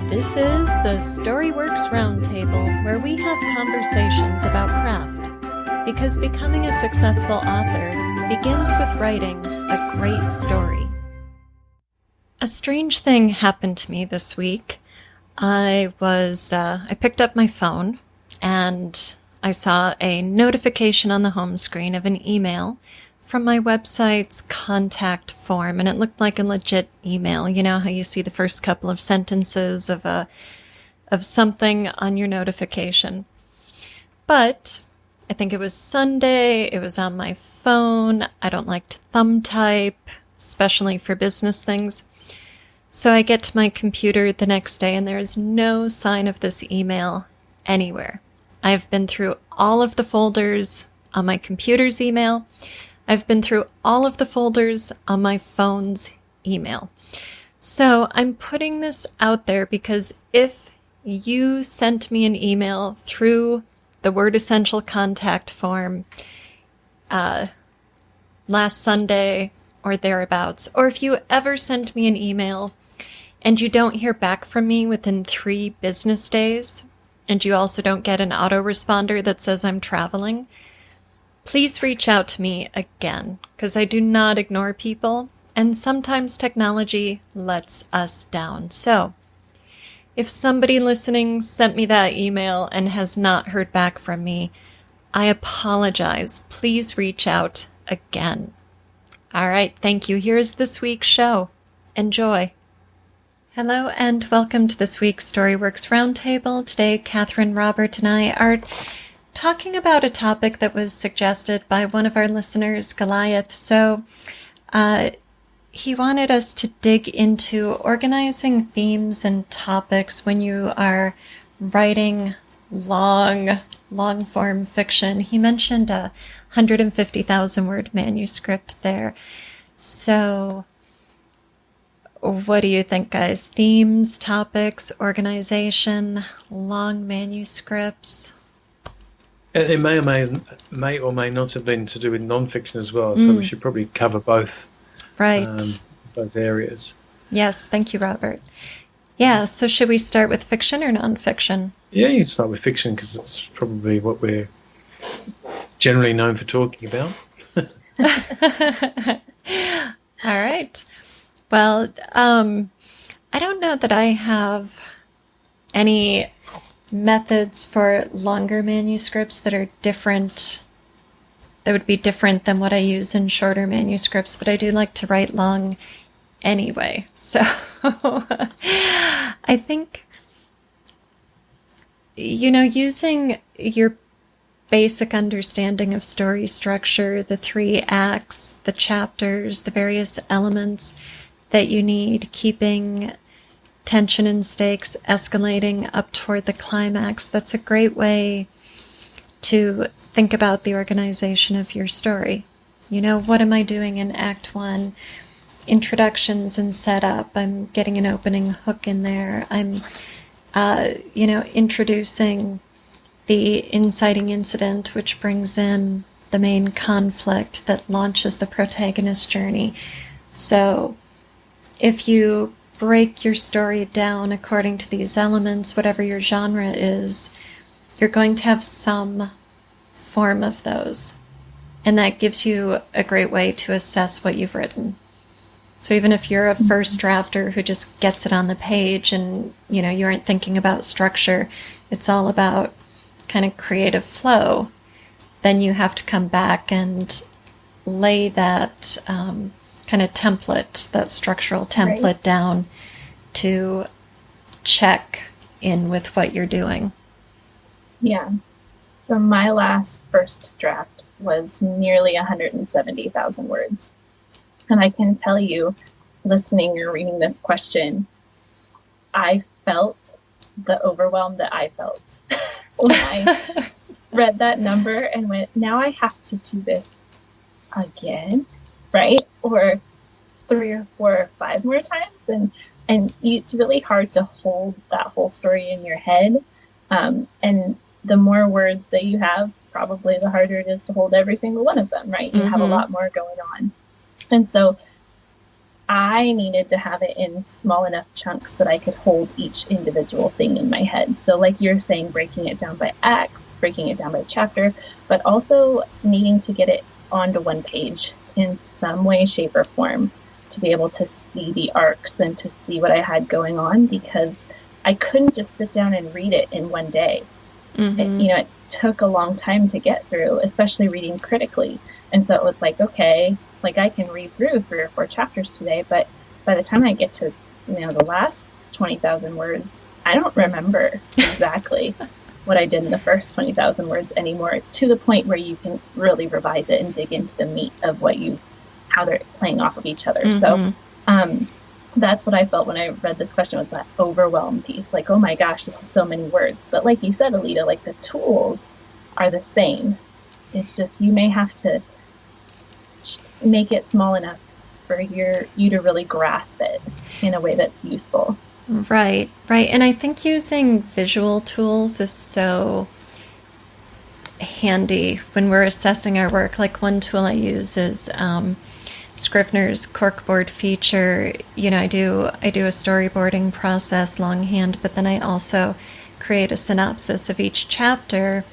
This is the Storyworks Roundtable, where we have conversations about craft, because becoming a successful author begins with writing a great story. A strange thing happened to me this week. I picked up my phone and I saw a notification on the home screen of an email from my website's contact form, and it looked like a legit email. You know how you see the first couple of sentences of something on your notification. But I think it was Sunday, it was on my phone. I don't like to thumb type, especially for business things. So I get to my computer the next day and there is no sign of this email anywhere. I've been through all of the folders on my computer's email. I've been through all of the folders on my phone's email. So I'm putting this out there because if you sent me an email through the Word Essential contact form last Sunday or thereabouts, or if you ever sent me an email and you don't hear back from me within 3 business days, and you also don't get an autoresponder that says I'm traveling, please reach out to me again, because I do not ignore people, and sometimes technology lets us down. So, if somebody listening sent me that email and has not heard back from me, I apologize. Please reach out again. All right, thank you. Here's this week's show. Enjoy. Hello and welcome to this week's Storyworks Roundtable. Today, Kathryn, Robert, and I are talking about a topic that was suggested by one of our listeners, Goliath. So he wanted us to dig into organizing themes and topics when you are writing long-form fiction. He mentioned a 150,000 word manuscript there. So what do you think, guys? Themes, topics, organization, long manuscripts? It may or may not have been to do with nonfiction as well, so we should probably cover both. Right. Both areas. Yes, thank you, Robert. Yeah, so should we start with fiction or nonfiction? Yeah, you can start with fiction because that's probably what we're generally known for talking about. All right. Well, I don't know that I have any methods for longer manuscripts that are different, that would be different than what I use in shorter manuscripts, but I do like to write long anyway. So I think, using your basic understanding of story structure, the 3 acts, the chapters, the various elements that you need, keeping tension and stakes escalating up toward the climax. That's a great way to think about the organization of your story. What am I doing in Act 1? Introductions and setup. I'm getting an opening hook in there. I'm, introducing the inciting incident, which brings in the main conflict that launches the protagonist's journey. So if you break your story down according to these elements, whatever your genre is, you're going to have some form of those. And that gives you a great way to assess what you've written. So even if you're a first drafter who just gets it on the page and, you aren't thinking about structure, it's all about kind of creative flow, then you have to come back and lay that kind of template, that structural template down to check in with what you're doing. Yeah. So my last first draft was nearly 170,000 words. And I can tell you, listening or reading this question, I felt the overwhelm that I felt when I read that number and went, now I have to do this again, right? Or 3 or 4 or 5 more times. And it's really hard to hold that whole story in your head. And the more words that you have, probably the harder it is to hold every single one of them, right? You have a lot more going on. And so I needed to have it in small enough chunks that I could hold each individual thing in my head. So like you're saying, breaking it down by acts, breaking it down by chapter, but also needing to get it onto one page in some way, shape, or form to be able to see the arcs and to see what I had going on, because I couldn't just sit down and read it in one day. It took a long time to get through, especially reading critically. And so it was like, okay, like I can read through 3 or 4 chapters today, but by the time I get to, the last 20,000 words, I don't remember exactly what I did in the first 20,000 words anymore, to the point where you can really revise it and dig into the meat of how they're playing off of each other. So that's what I felt when I read this question, was that overwhelm piece. Like, oh my gosh, this is so many words. But like you said, Alida, like the tools are the same. It's just you may have to make it small enough for you to really grasp it in a way that's useful. Right. And I think using visual tools is so handy when we're assessing our work. Like one tool I use is Scrivener's corkboard feature. I do a storyboarding process longhand, but then I also create a synopsis of each chapter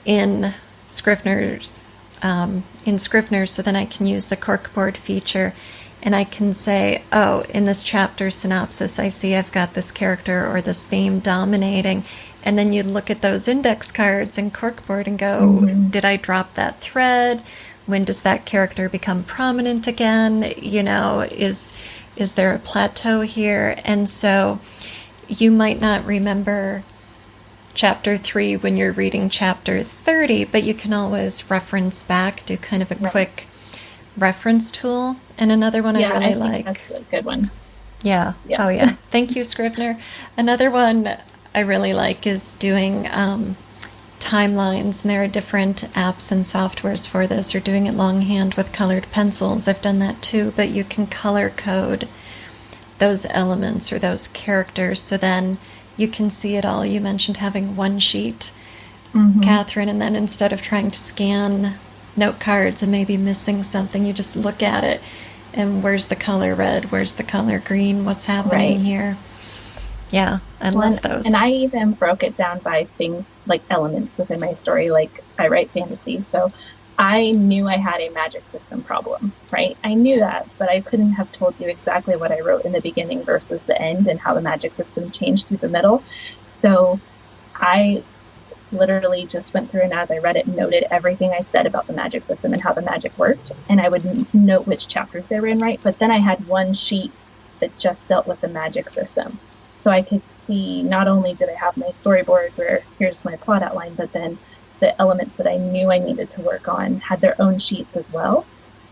in Scrivener, so then I can use the corkboard feature and I can say, oh, in this chapter synopsis, I see I've got this character or this theme dominating. And then you look at those index cards in corkboard and go, did I drop that thread? When does that character become prominent again? Is there a plateau here? And so you might not remember chapter 3 when you're reading chapter 30, but you can always reference back, do kind of a quick reference tool. And another one I really like. That's a good one. Yeah. Oh, yeah. Thank you, Scrivener. Another one I really like is doing timelines, and there are different apps and softwares for this, or doing it longhand with colored pencils. I've done that too, but you can color code those elements or those characters, so then you can see it all. You mentioned having one sheet, Kathryn, and then instead of trying to scan note cards and maybe missing something, you just look at it and where's the color red, where's the color green, what's happening here. Yeah, I love those. And I even broke it down by things like elements within my story. Like I write fantasy, so I knew I had a magic system problem, right? I knew that, but I couldn't have told you exactly what I wrote in the beginning versus the end and how the magic system changed through the middle. So I literally just went through and as I read it, noted everything I said about the magic system and how the magic worked. And I would note which chapters they were in, right? But then I had one sheet that just dealt with the magic system. So I could see, not only did I have my storyboard where here's my plot outline, but then the elements that I knew I needed to work on had their own sheets as well,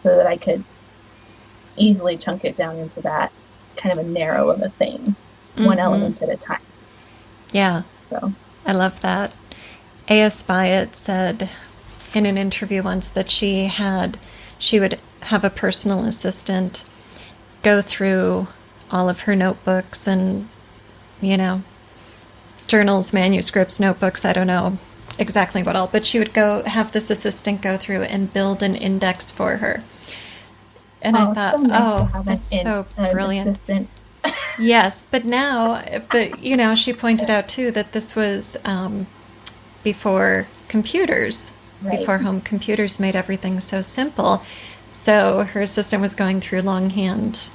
so that I could easily chunk it down into that kind of a narrow of a thing, one element at a time. Yeah. So I love that. A.S. Byatt said in an interview once that she would have a personal assistant go through all of her notebooks and, journals, manuscripts, notebooks, I don't know exactly what all, but she would have this assistant go through and build an index for her. And I thought, so nice that's so brilliant. Yes, but she pointed out too that this was before computers, before home computers made everything so simple. So her assistant was going through longhand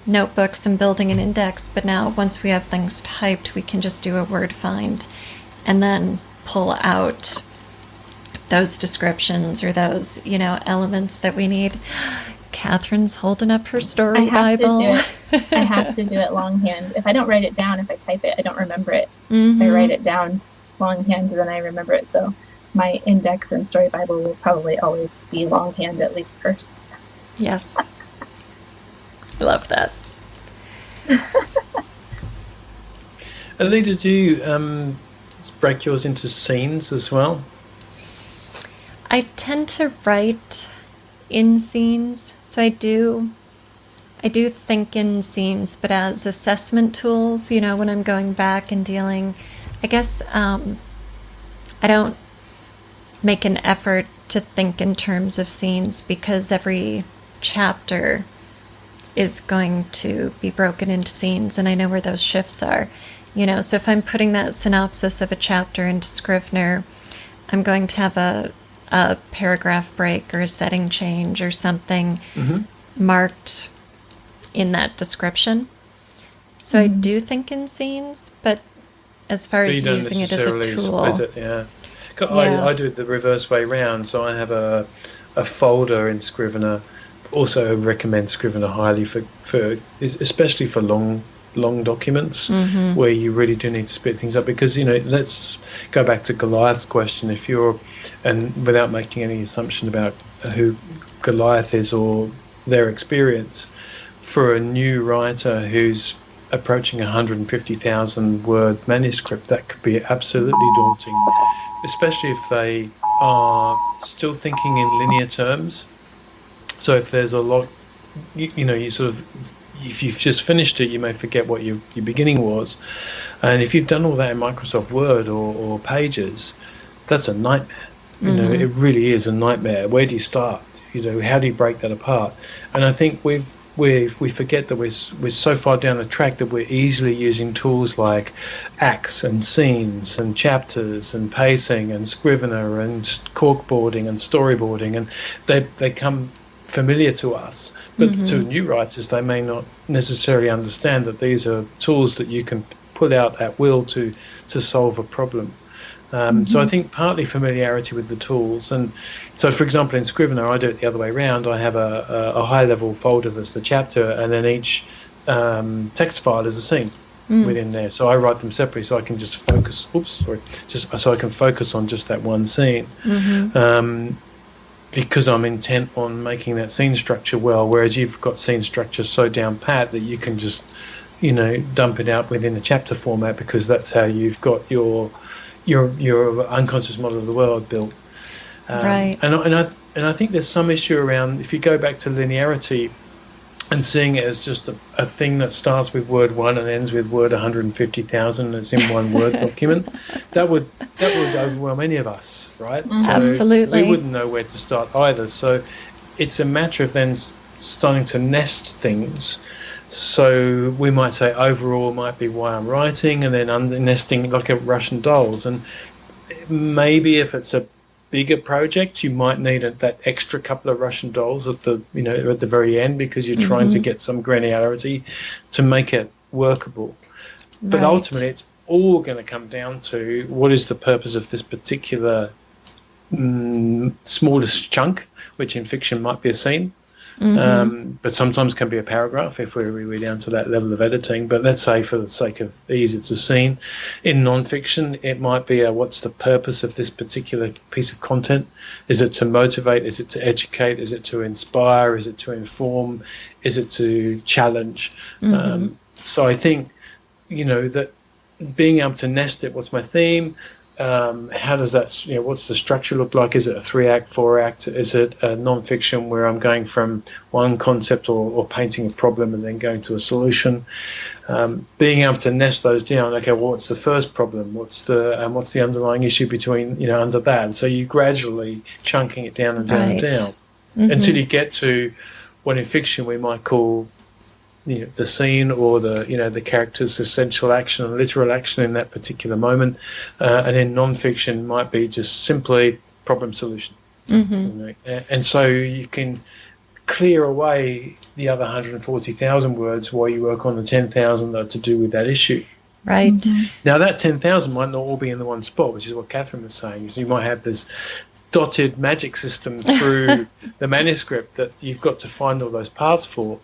notebooks and building an index, but now once we have things typed, we can just do a word find and then pull out those descriptions or those, elements that we need. Kathryn's holding up her story Bible. I have to do it longhand. If I don't write it down, if I type it, I don't remember it. I write it down longhand and then I remember it. So my index and story Bible will probably always be longhand, at least first. Yes. I love that. Alida, do you break yours into scenes as well? I tend to write in scenes, so I do think in scenes, but as assessment tools, when I'm going back and dealing, I guess I don't make an effort to think in terms of scenes because every chapter is going to be broken into scenes, and I know where those shifts are. So if I'm putting that synopsis of a chapter into Scrivener, I'm going to have a paragraph break or a setting change or something marked in that description. So I do think in scenes, but as far as using it as a tool. Split it, I do it the reverse way round. So I have a folder in Scrivener. Also, I recommend Scrivener highly for especially for long documents where you really do need to split things up, because let's go back to Goliath's question. If you're, and without making any assumption about who Goliath is or their experience, for a new writer who's approaching 150,000 word manuscript, that could be absolutely daunting, especially if they are still thinking in linear terms. So if there's a lot, you sort of, if you've just finished it, you may forget what your beginning was. And if you've done all that in Microsoft Word or Pages, that's a nightmare. It really is a nightmare. Where do you start? How do you break that apart? And I think we forget that we're so far down the track that we're easily using tools like acts and scenes and chapters and pacing and Scrivener and corkboarding and storyboarding, and they come familiar to us, but to new writers they may not necessarily understand that these are tools that you can pull out at will to solve a problem. So I think partly familiarity with the tools, and so for example in Scrivener I do it the other way around. I have a high level folder that's the chapter, and then each text file is a scene within there, so I write them separately so I can just focus so I can focus on just that one scene. Because I'm intent on making that scene structure well, whereas you've got scene structure so down pat that you can just, dump it out within a chapter format, because that's how you've got your unconscious model of the world built. Right. And I think there's some issue around, if you go back to linearity and seeing it as just a thing that starts with word 1 and ends with word 150,000 that's in one Word document, that would overwhelm any of us, right? So absolutely. We wouldn't know where to start either. So it's a matter of then starting to nest things. So we might say overall might be why I'm writing, and then under nesting like a Russian dolls. And maybe if it's a bigger project, you might need that extra couple of Russian dolls at the very end, because you're trying to get some granularity to make it workable. But ultimately, it's all going to come down to what is the purpose of this particular smallest chunk, which in fiction might be a scene. But sometimes can be a paragraph if we're really down to that level of editing. But let's say for the sake of ease, it's a scene. In non-fiction, it might be what's the purpose of this particular piece of content? Is it to motivate? Is it to educate? Is it to inspire? Is it to inform? Is it to challenge? So I think, that being able to nest it, what's my theme? How does that, what's the structure look like? Is it a 3-act, 4-act? Is it a non-fiction where I'm going from one concept or painting a problem and then going to a solution? Being able to nest those down. Okay, well, what's the first problem? What's the underlying issue between, under that? And so you gradually chunking it down and down and down until you get to what in fiction we might call the scene or the character's essential action and literal action in that particular moment, and in non-fiction might be just simply problem solution. And so you can clear away the other 140,000 words while you work on the 10,000 that are to do with that issue. Right. Now that 10,000 might not all be in the one spot, which is what Kathryn was saying. So you might have this dotted magic system through the manuscript that you've got to find all those parts for.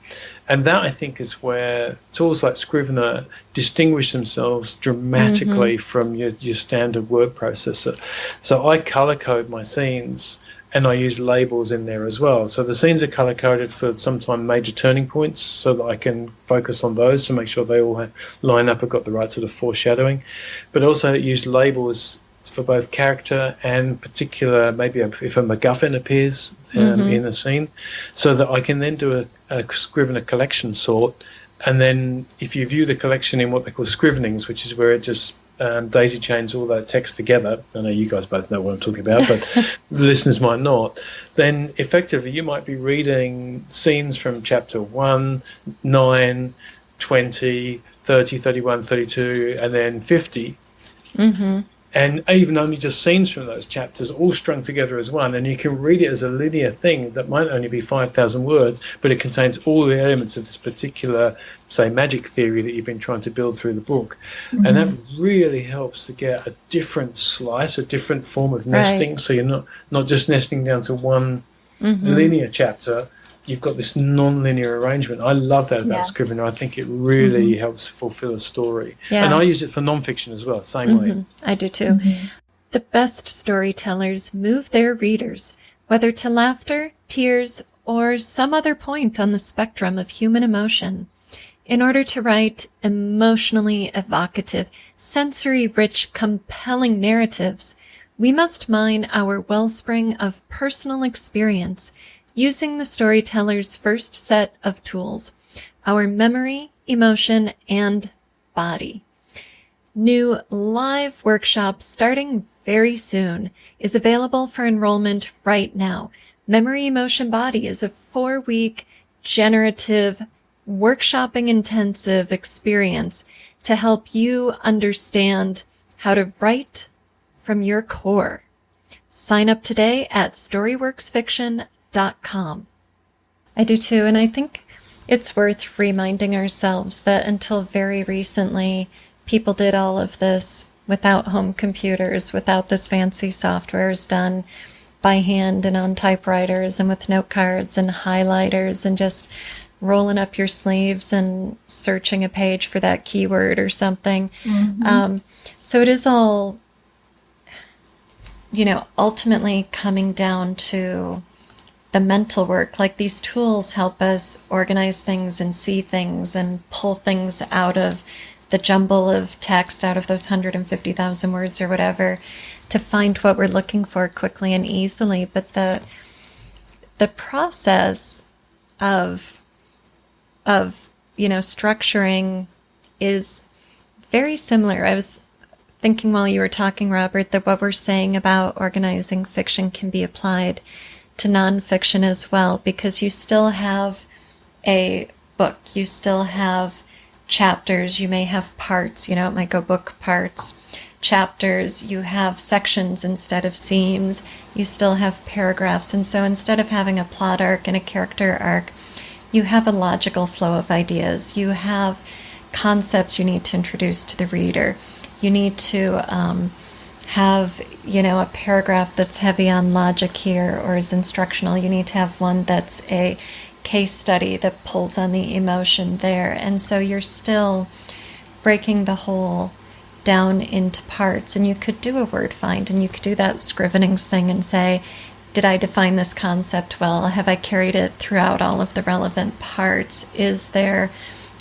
And that, I think, is where tools like Scrivener distinguish themselves dramatically from your standard word processor. So I color code my scenes, and I use labels in there as well. So the scenes are color coded for sometimes major turning points, so that I can focus on those to make sure they all line up. I've got the right sort of foreshadowing, but also use labels for both character and particular, maybe if a MacGuffin appears in a scene, so that I can then do a Scrivener collection sort. And then if you view the collection in what they call scrivenings, which is where it just daisy chains all that text together, I know you guys both know what I'm talking about, but the listeners might not, then effectively you might be reading scenes from chapter 1, 9, 20, 30, 31, 32, and then 50. Mm-hmm. And even only just scenes from those chapters all strung together as one, and you can read it as a linear thing that might only be 5,000 words, but it contains all the elements of this particular, say, magic theory that you've been trying to build through the book. Mm-hmm. And that really helps to get a different slice, a different form of nesting. Right. So you're not just nesting down to one linear chapter. You've got this non-linear arrangement. I love that about Scrivener. I think it really helps fulfill a story. Yeah. And I use it for nonfiction as well, same way. I do too. Mm-hmm. The best storytellers move their readers, whether to laughter, tears, or some other point on the spectrum of human emotion. In order to write emotionally evocative, sensory-rich, compelling narratives, we must mine our wellspring of personal experience using the storyteller's first set of tools, our memory, emotion, and body. New live workshop starting very soon is available for enrollment right now. Memory, Emotion, Body is a 4-week generative workshopping intensive experience to help you understand how to write from your core. Sign up today at storyworksfiction.com. I do too, and I think it's worth reminding ourselves that until very recently, people did all of this without home computers, without this fancy software done by hand and on typewriters and with note cards and highlighters and just rolling up your sleeves and searching a page for that keyword or something. So it is all, ultimately coming down to the mental work. Like, these tools help us organize things and see things and pull things out of the jumble of text, out of those 150,000 words or whatever, to find what we're looking for quickly and easily. But the process of structuring is very similar. I was thinking while you were talking, Robert, that what we're saying about organizing fiction can be applied to nonfiction as well, because you still have a book, you still have chapters, you may have parts, it might go book parts, chapters, you have sections instead of scenes, you still have paragraphs, and so instead of having a plot arc and a character arc, you have a logical flow of ideas, you have concepts you need to introduce to the reader, you need to have, a paragraph that's heavy on logic here or is instructional. You need to have one that's a case study that pulls on the emotion there. And so you're still breaking the whole down into parts. And you could do a word find, and you could do that Scrivenings thing and say, did I define this concept well? Have I carried it throughout all of the relevant parts? Is there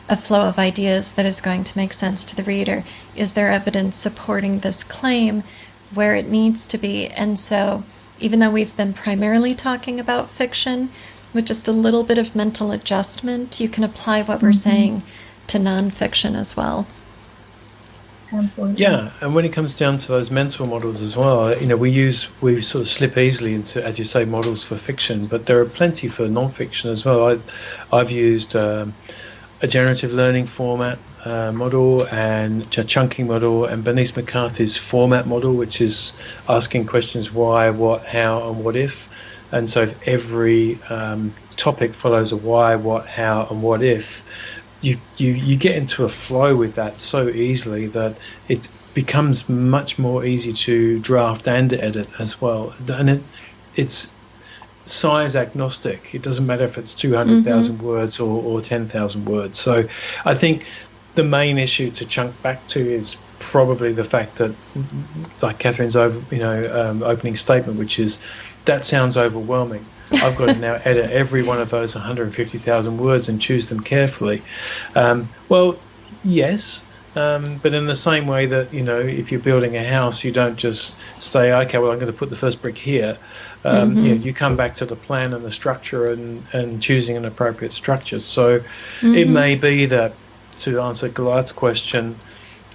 a flow of ideas that is going to make sense to the reader? Is there evidence supporting this claim where it needs to be? And so, even though we've been primarily talking about fiction, with just a little bit of mental adjustment, you can apply what we're saying to nonfiction as well. Absolutely. Yeah, and when it comes down to those mental models as well, we sort of slip easily into, as you say, models for fiction, but there are plenty for nonfiction as well. I've used a generative learning format model and a chunking model, and Bernice McCarthy's format model, which is asking questions why, what, how, and what if. And so if every topic follows a why, what, how, and what if, you get into a flow with that so easily that it becomes much more easy to draft and edit as well. And it's size agnostic. It doesn't matter if it's 200,000 words or 10,000 words. So I think the main issue to chunk back to is probably the fact that, like Kathryn's opening statement, which is, that sounds overwhelming. I've got to now edit every one of those 150,000 words and choose them carefully. Well, yes, but in the same way that, if you're building a house, you don't just say, okay, well, I'm going to put the first brick here. You come back to the plan and the structure and choosing an appropriate structure. So it may be that, to answer Goliath's question,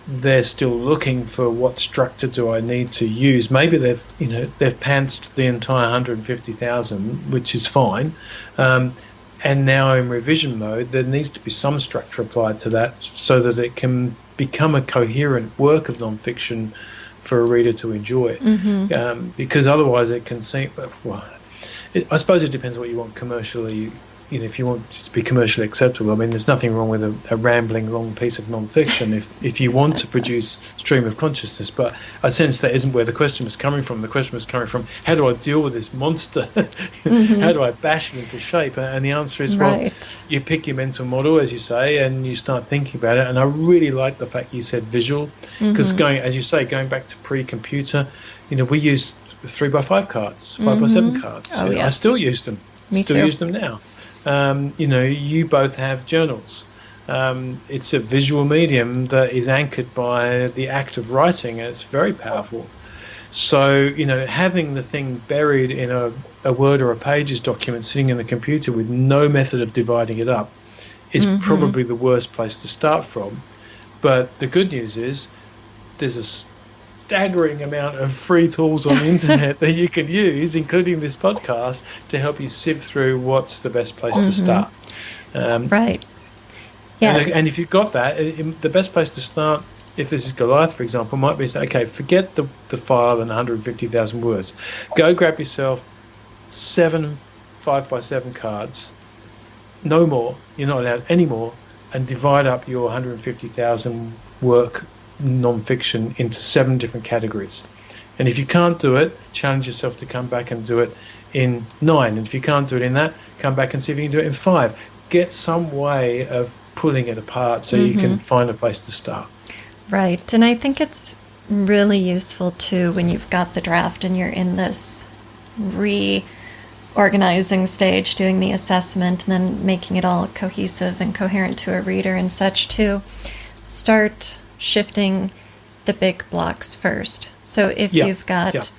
they're still looking for what structure do I need to use, maybe they've pantsed the entire 150,000, which is fine. And now in revision mode, there needs to be some structure applied to that so that it can become a coherent work of nonfiction for a reader to enjoy. Because otherwise it can seem, well, I suppose it depends what you want commercially. If you want it to be commercially acceptable, I mean, there's nothing wrong with a rambling long piece of nonfiction if you want to produce stream of consciousness. But I sense that isn't where the question was coming from. The question was coming from, how do I deal with this monster? How do I bash it into shape? And the answer is, well, you pick your mental model, as you say, and you start thinking about it. And I really like the fact you said visual, because going back to pre-computer, we used 3x5 cards, 5x7 cards. Oh, yes. I still use them. Use them now. You both have journals. It's a visual medium that is anchored by the act of writing, and it's very powerful. So, having the thing buried in a Word or a Pages document sitting in the computer with no method of dividing it up is probably the worst place to start from. But the good news is there's a staggering amount of free tools on the internet that you can use, including this podcast, to help you sift through what's the best place to start. Right. Yeah. And if you've got that, the best place to start, if this is Goliath, for example, might be say, okay, forget the file and 150,000 words. Go grab yourself 7 5x7 cards, no more. You're not allowed any more, and divide up your 150,000 work non-fiction into 7 different categories. And if you can't do it, challenge yourself to come back and do it in 9. And if you can't do it in that, come back and see if you can do it in 5. Get some way of pulling it apart so you can find a place to start. Right. And I think it's really useful too when you've got the draft and you're in this reorganizing stage, doing the assessment and then making it all cohesive and coherent to a reader and such, to start shifting the big blocks first. So if you've got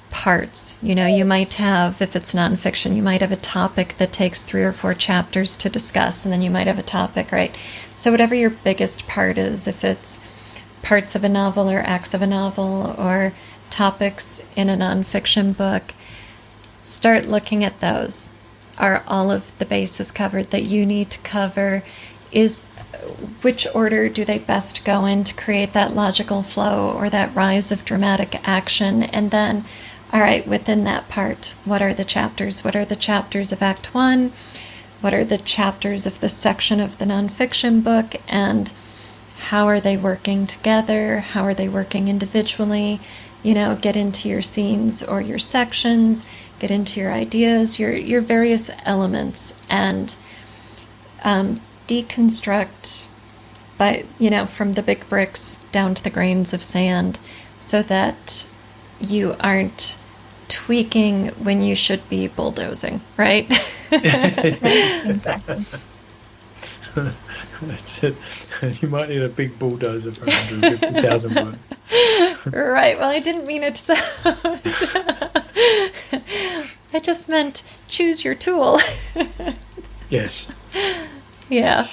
parts, you might have, if it's nonfiction, you might have a topic that takes 3 or 4 chapters to discuss, and then you might have a topic, right? So whatever your biggest part is, if it's parts of a novel or acts of a novel or topics in a nonfiction book, start looking at those. Are all of the bases covered that you need to cover? Which order do they best go in to create that logical flow or that rise of dramatic action? And then, all right, within that part, what are the chapters? What are the chapters of Act 1? What are the chapters of the section of the nonfiction book? And how are they working together? How are they working individually? Get into your scenes or your sections, get into your ideas, your various elements, and deconstruct from the big bricks down to the grains of sand, so that you aren't tweaking when you should be bulldozing, right? Exactly. That's it. You might need a big bulldozer for 150,000 words. Right. Well, I didn't mean it so. I just meant choose your tool. Yes. Yeah.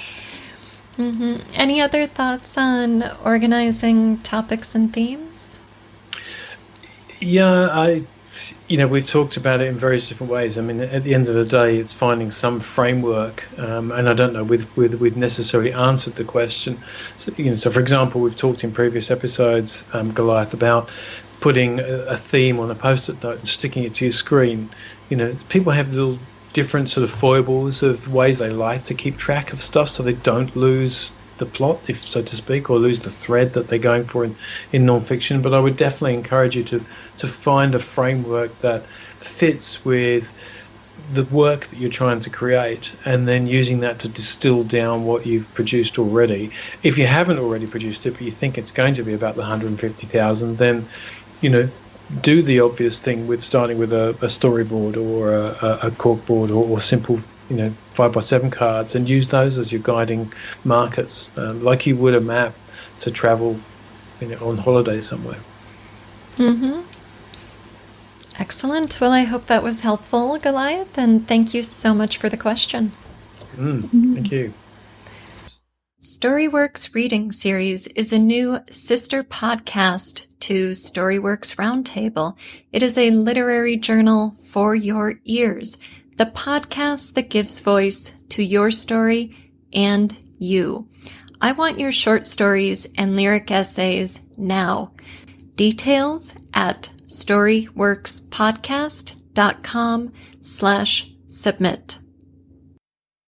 Any other thoughts on organizing topics and themes? Yeah, we've talked about it in various different ways. I mean, at the end of the day, it's finding some framework, and I don't know we've necessarily answered the question. So for example, we've talked in previous episodes, Goliath, about putting a theme on a post-it note and sticking it to your screen. People have little different sort of foibles of ways they like to keep track of stuff so they don't lose the plot, if so to speak, or lose the thread that they're going for in nonfiction. But I would definitely encourage you to find a framework that fits with the work that you're trying to create, and then using that to distill down what you've produced already. If you haven't already produced it, but you think it's going to be about the 150,000, then do the obvious thing with starting with a storyboard or a corkboard or simple 5x7 cards, and use those as your guiding markers, like you would a map to travel on holiday somewhere. Excellent. Well, I hope that was helpful, Goliath, and thank you so much for the question. Thank you. Storyworks Reading Series is a new sister podcast to Storyworks Roundtable. It is a literary journal for your ears, the podcast that gives voice to your story and you. I want your short stories and lyric essays now. Details at storyworkspodcast.com/submit.